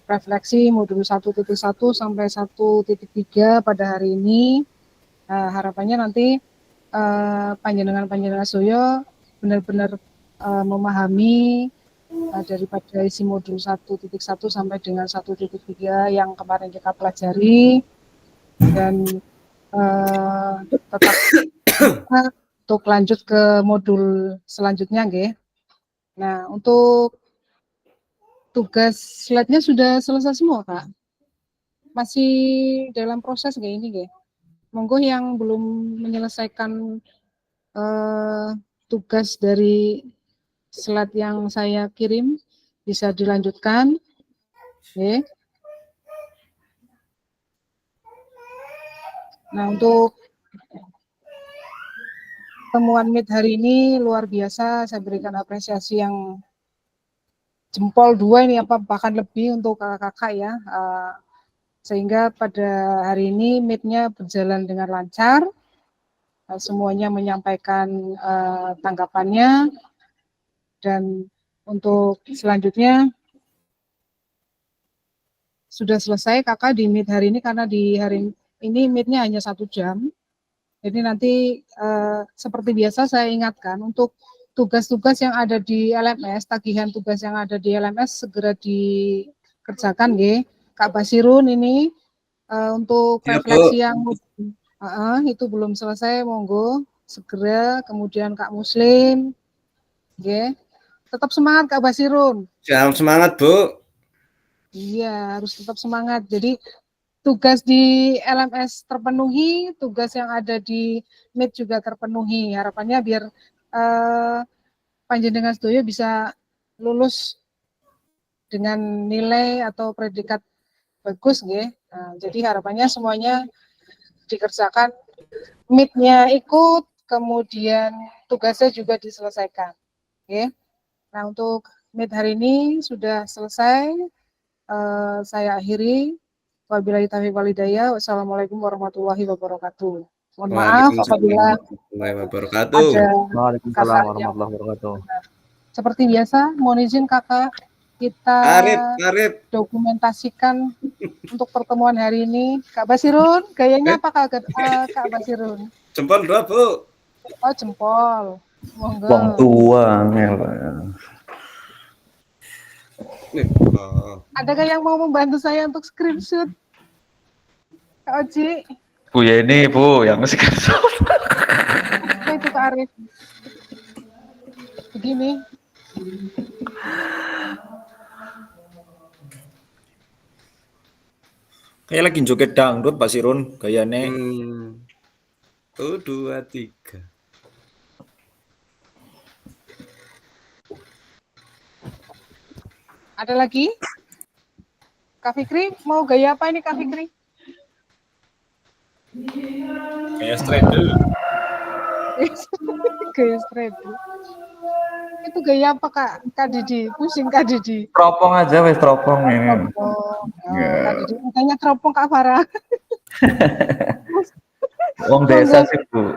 refleksi modul 1.1 sampai 1.3 pada hari ini. Harapannya nanti panjenengan Soyo benar-benar memahami daripada isi modul 1.1 sampai dengan 1.3 yang kemarin kita pelajari dan tetap untuk lanjut ke modul selanjutnya nggih. Nah, untuk tugas slide-nya sudah selesai semua, Kak? Masih dalam proses nggih ini nggih? Monggo yang belum menyelesaikan tugas dari slide yang saya kirim bisa dilanjutkan. Oke. Nah, untuk temuan Meet hari ini luar biasa, saya berikan apresiasi yang jempol 2 ini apa bahkan lebih untuk kakak-kakak ya. Sehingga pada hari ini Meet-nya berjalan dengan lancar. Semuanya menyampaikan tanggapannya dan untuk selanjutnya sudah selesai kakak di Meet hari ini karena di hari ini Meet-nya hanya 1 jam. Jadi nanti seperti biasa saya ingatkan untuk tugas-tugas yang ada di LMS, tagihan tugas yang ada di LMS segera dikerjakan nggih. Kak Basirun ini untuk Ya, refleksi yang itu belum selesai, monggo segera. Kemudian Kak Muslim, nggih. Tetap semangat Kak Basirun. Jam semangat Bu. Iya, harus tetap semangat. Jadi tugas di LMS terpenuhi, tugas yang ada di Meet juga terpenuhi. Harapannya biar panjenengan sedoyo bisa lulus dengan nilai atau predikat bagus nggih. Nah, jadi harapannya semuanya dikerjakan, Meet-nya ikut, kemudian tugasnya juga diselesaikan. Oke. Nah, untuk Meet hari ini sudah selesai. Saya akhiri. Wabillahi taufiq wal hidayah. Wassalamualaikum warahmatullahi wabarakatuh. Mohon maaf apabila ada Waalaikumsalam warahmatullahi wabarakatuh. Seperti biasa, mohon izin kakak kita dokumentasikan untuk pertemuan hari ini. Kak Basirun, gayanya apa Kak Basirun? Jempol 2 Bu. Oh, jempol. Monggo. Wong tua Adakah yang mau membantu saya untuk screenshot? Kak Oji. Bu Yeni Bu yang screenshot. Itu Kak Arif. Begini. Kayak lagi joget dangdut Pak Sirun gayane. 1, 2, 3. Ada lagi? Kak Fikri, mau gaya apa ini Kak Fikri? Kayak straddle. Gaya straddle. Itu gaya apa Kak Didi? Pusing Kak Didi. Teropong aja wes teropong ini. Kak Didi, makanya teropong Kak Farah. Wong desa sih Bu.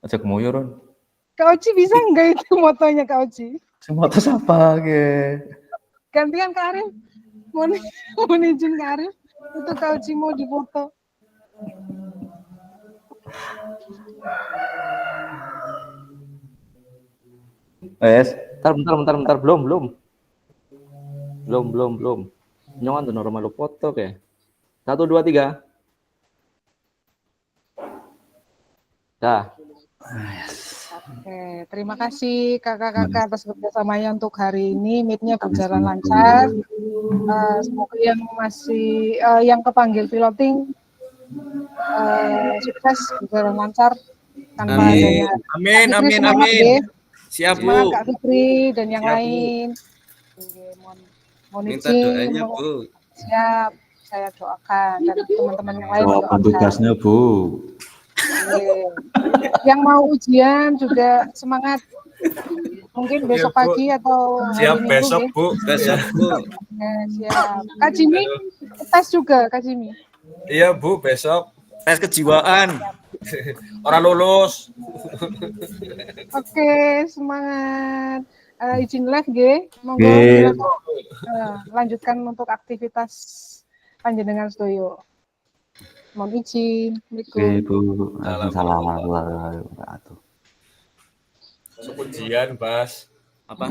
Aja kemoyo Ron. Kak Oci bisa enggak itu motonya Kak Oci? Semoto siapa ge? Gantian Kak Arif. Mau izin Kak Arif. Itu Kak Oci mau difoto. Wes, Bentar, belum. Nyawan tuh normal lo foto ke. 1, 2, 3. Dah. Oke, terima kasih kakak-kakak atas kerjasamanya untuk hari ini. Meet-nya berjalan lancar. Semoga yang masih yang kepanggil piloting sukses berjalan lancar tanpa adanya. Amin. Siap Bu. Semangat Kak Fikri dan yang Siap, Bu. lain. Mohon Minta izin. doanya Bu. Siap, saya doakan dan teman-teman yang lain jawaban mendoakan. tugasnya Bu. Yang mau ujian juga semangat. Mungkin besok pagi atau Siap hari besok Minggu, Bu. Besok Bu. siap. Kak Jimmy, tes juga Kak Jimmy. Iya Bu, besok Tes kejiwaan. orang lulus. Oke, semangat. Izin live G, monggo G. silakan. Lanjutkan untuk aktivitas panjenengan sedoyo. Mohon izin. Oke Bu. Waalaikumsalam warahmatullahi wabarakatuh. Ujian, Bas. Apa?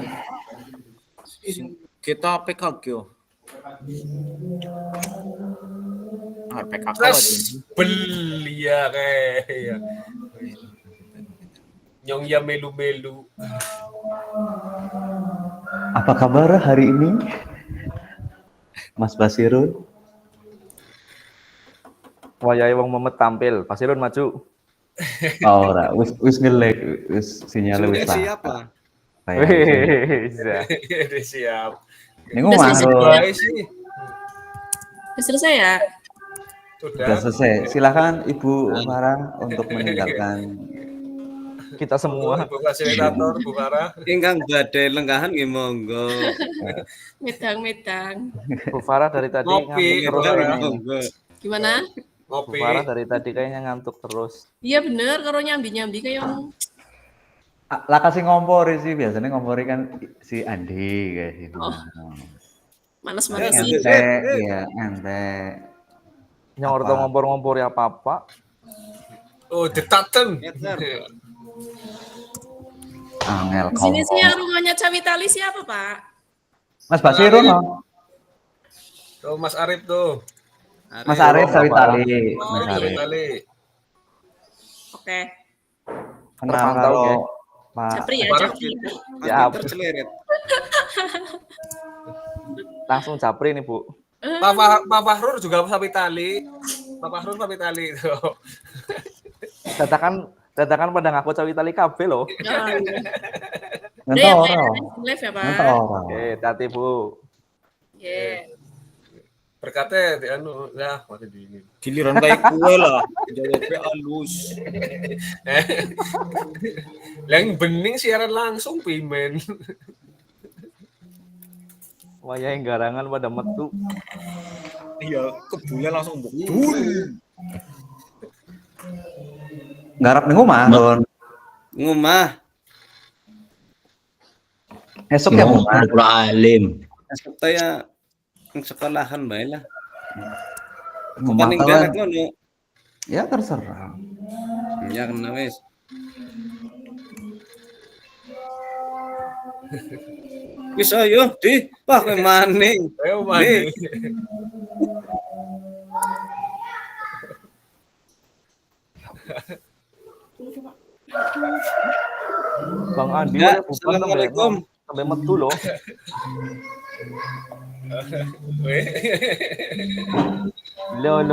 Kita PKG. PKK Belia kayak. Nyong ya melu-melu. Apa kabar hari ini? Mas Basirun? Wayahe wong memet tampil. Pasirun maju. Oh, ora, wis ngelek, wis sinyalnya wis lah. siapa? Siap. Ini ngomong Sudah selesai ya? sudah selesai. Silakan Ibu Farah untuk meninggalkan Kita semua. Ibu fasilitator, Bu Farah. Ingkang badhe lenggahan nggih monggo. Medang. Bu Farah dari tadi Ngopi, ngantuk terus kayaknya. monggo. Gimana? Bu Ngopi. Farah dari tadi kayaknya ngantuk terus. Iya bener, kalau nyambi-nyambi kayak lah kasih ngompori sih, biasanya ngompori kan si Andi kayak gitu. manas-manas sih. Ente, iya, ente. Nyorto ngompor-ngompor ya apa-apa. Oh, detaten. Angel Di sini kau. sih yang rumahnya Cawitali siapa, Pak? Mas Basirun, no? Tuh Mas Arif tuh. Mas Arif Sawitali. Oh, Mas iya. Arif. Oke. Kenal Terpantau, kalau ya. Pak Capri ya, Farah Capri. Siap. Tercelerit. Langsung Japri nih, Bu. Pak Fahrur juga Sawitali. Pak Fahrur Sawitali tuh. Dadakan pada ngaku Cawitali kabeh loh. Udah ya, Pak. Ngentoro. Live ya, Pak. Ngentoro. Oke, hati Bu. Oke. Berkatnya di anu ya masih dingin. Giliran kayak kue lah. Jawabnya halus. Yang bening siaran langsung pimen. Wayahe garangan pada metu. Iya, kebulnya langsung bul. Garap ning omah, Don. Ngomah. Esok ya omah. Alim. Saya sekolahan bae lah. Omah Paling kawan. galak ngono. Ya terserah. Ya kena wis. Wis ayo di, wah kowe maning. Ayo maning. Bang Andi Ya, bukan Assalamualaikum. sampai metu loh. Lo.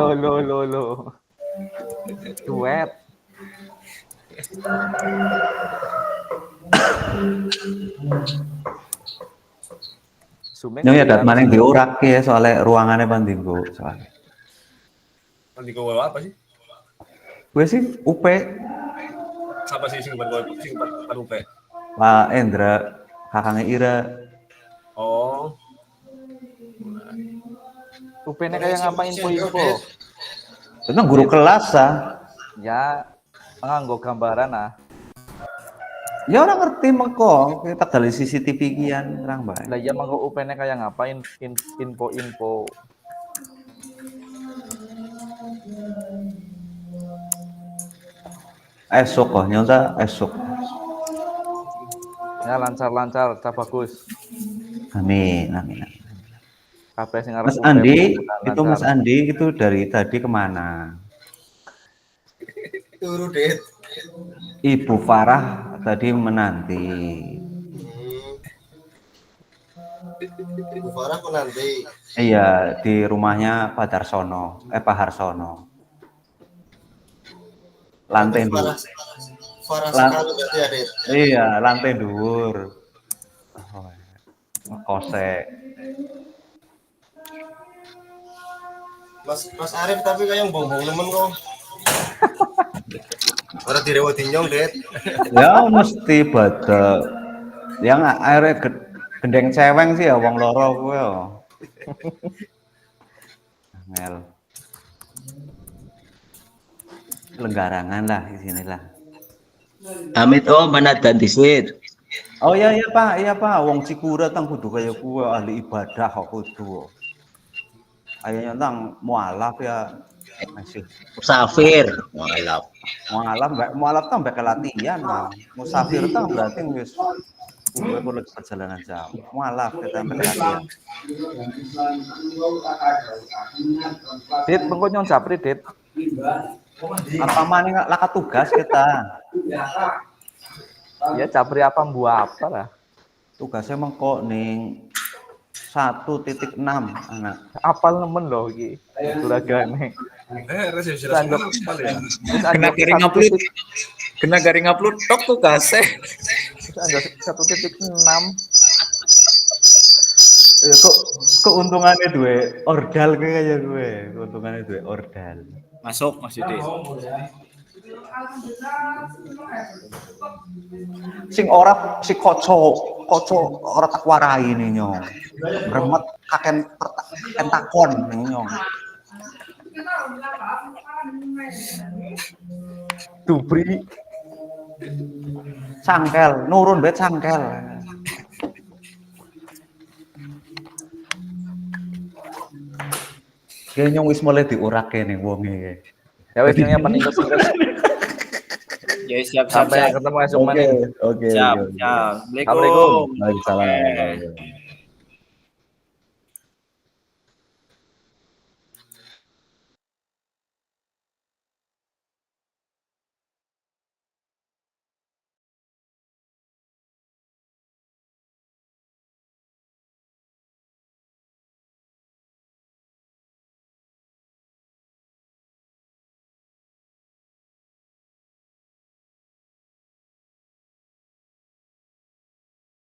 Duet. Zoom-nya Nyong ya ngerti dat kan? maning diurake soalnya ruangannya pandinggo soalnya. Nanti kau apa sih? Gue sih UP, Siapa sih sing ban UP? Pak Endra, kakangnya Ira. Oh, UP-nya kayak ngapa info-info? Itu guru kelas ah. Ya, nganggo gambaran ah. Ya orang ngerti mengko, kita dari CCTV kian terang bae. Lah iya mangko UP-nya kayak ngapain info-info. Esok kok, nyonta esok. Ya lancar-lancar, tak bagus. Amin, amin. Kabeh sing arep Mas UP Andi, lancar. itu Mas Andi itu dari tadi kemana? Turu, Det. Ibu Farah tadi menanti. Ibu Farah menanti. Iya, di rumahnya Pak Darsono, Pak Harsono. Lantai dua. Farah sekali berarti ya, Det. Iya, lantai dhuwur. Kosek. Mas Arif tapi kayak bongbong nemen kok. Orang direwotin nyong, Det. Ya mesti badhe. Yang akhirnya gendeng ceweng sih ya wong loro kuwi ya. Angel. Lenggarangan lah di sini lah. Amit mana dan disit. Oh iya Pak, wong Cikura tang kudu kaya kuwi ahli ibadah kok kudu. Ayahnya tang mualaf ya masih Musafir, mualaf. Mualaf tang bakal latihan lah. Musafir tang berarti wis kudu perjalanan jauh. Mualaf kita bakal latihan. Dit, mengko nyon japri, Dit. Apa maning laka tugas kita? Ya japri apa buah apa lah. Tugasnya mengko ning 1.6 anak. Apal nemen loh iki. Turagane. Resepsi Anggap ya. Kena garing upload. Kena garing upload tok tugasnya. Anggap 1.6. Ya kok keuntungannya duwe ordal kaya gue. Keuntungannya duwe ordal. Masuk Mas Dede. Sing ora si koco ora tak warai nih nyong. Remet kaken takon nih nyong. Dubri Cangkel, nurun bet cangkel. Kayak nyong wis mulai diurake nih wonge. ya wis yang paling terus. Ya siap. Sampai ketemu esok maning. Oke. Siap. Assalamualaikum. Waalaikumsalam.